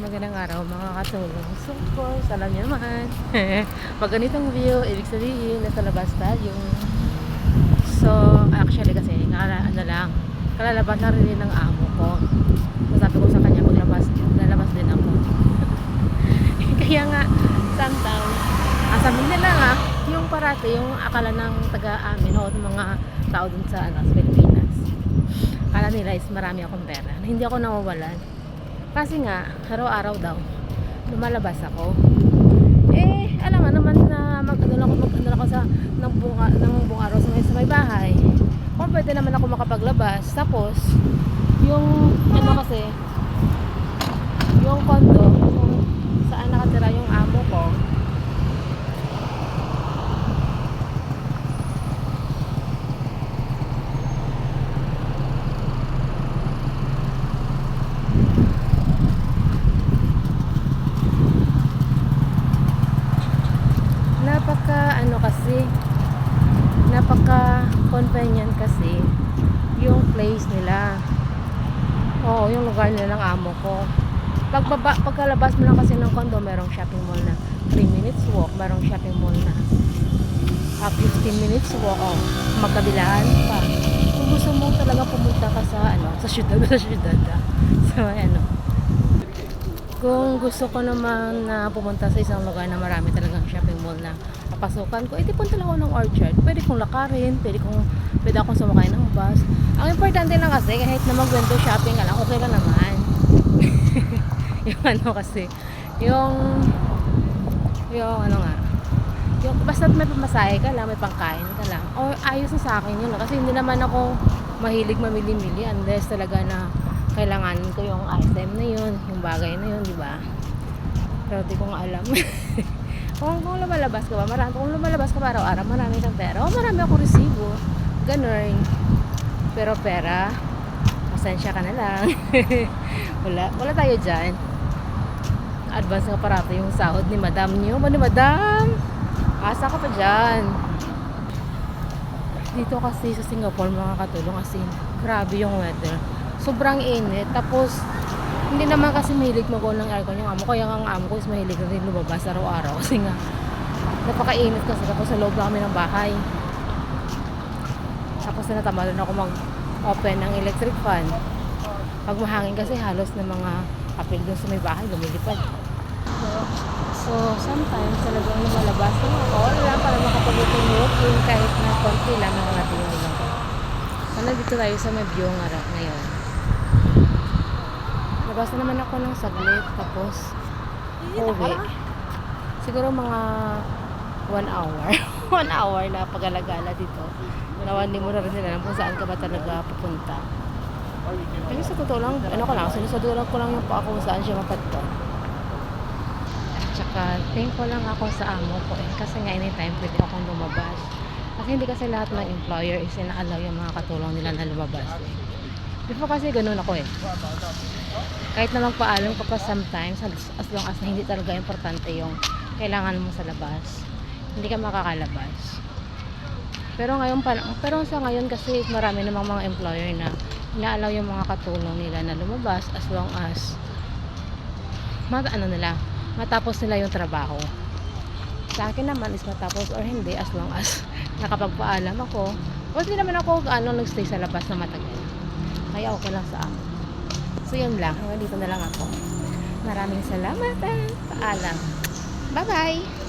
magandang araw mga katulong. So of course, alam niyo naman, pag ganitong view, ibig sabihin nasa labas tayo. So actually kasi, ano lang, kalalabas na rin ng amo ko. So sabi ko sa kanya, lalabas din ako. Kaya nga, sometimes, asamin nila nga, yung parati, yung akala ng taga-amin o mga tao dun sa, sa Pilipinas. Akala nila is marami akong pera. Hindi ako nawawalan. Kasi nga, araw-araw daw, lumalabas ako. Alam nga naman na mag-ano ako ng buong araw sa may bahay. Kung pwede naman ako makapaglabas. Tapos, yung, kasi, yung condo, kung saan nakatira yung amo ko, napaka convenient kasi yung place nila. Oo, yung lugar nila ng amo ko. Pagkalabas mo lang kasi ng condo, merong shopping mall na 3 minutes walk, merong shopping mall na 15 minutes walk, magkabilaan pa. Kung gusto mo talaga pumunta ka sa syudad, so kung gusto ko naman na pumunta sa isang lugar na marami talagang shopping mall na papasukan ko, edi punta lang ako ng Orchard. Pwede kong lakarin, pwede akong sumakay ng bus. Ang importante lang kasi, kahit na mag-window shopping ka lang, okay lang naman. Yung basta may pamasahe ka lang, may pangkain ka lang, o ayos na sa akin yun. Kasi hindi naman ako mahilig mamili-mili unless talaga na kailanganin ko yung item na yun, yung bagay na yun, di ba? Pero di ko nga alam. kung lumalabas ka ba, kung lumalabas ka ba araw-araw, marami kang pera. Marami akong resibo. Ganun. Pero pera, pasensya ka na lang. wala tayo dyan. Advance nga parato yung sahod ni madam niyo. Ni madam, asa ka pa dyan. Dito kasi sa Singapore, mga katulong, as in, grabe yung weather. Sobrang init. Tapos, hindi naman kasi mahilig mag-on ng aircon yung amo. Kaya ang amo ko is mahilig rin lumabas araw-araw. Kasi nga, napakainit kasi. Tapos sa loob lang kami ng bahay. Tapos natamalan ako mag-open ng electric fan. Pag mahangin kasi, halos na mga kapil doon sa may bahay, lumilipad. So sometimes talagang lumalabas naman ako. Wala para makapag-walking kahit na konti lang ng mga tingin lang. Sana dito tayo sa may view ngayon. Labas na naman ako ng saglit, tapos uwi. Siguro mga 1 hour. 1 hour na pag-alagala dito. Hindi mo na rin nila kung saan ka ba talaga pupunta. Kasi sa totoo lang, sinusudulan ko lang yung pa kung saan siya mapadpad. Tsaka, thankful lang ako sa amo ko kasi nga anytime pwede akong lumabas. Kasi hindi kasi lahat ng employer is ina-allow yung mga katulong nila na lumabas. Before kasi ganun ako kahit na magpaalam ka pa sometimes, as long as na hindi talaga importante yung kailangan mo sa labas, hindi ka makakalabas. Pero sa ngayon kasi marami namang mga employer na ina-allow yung mga katulong nila na lumabas as long as matapos nila yung trabaho. Sa akin naman is matapos or hindi, as long as nakapagpaalam ako. Hindi naman ako nagstay sa labas na matagal. Kaya okay lang sa akin. So yun lang, hanggang dito na lang ako. Maraming salamat at paalam. Bye bye!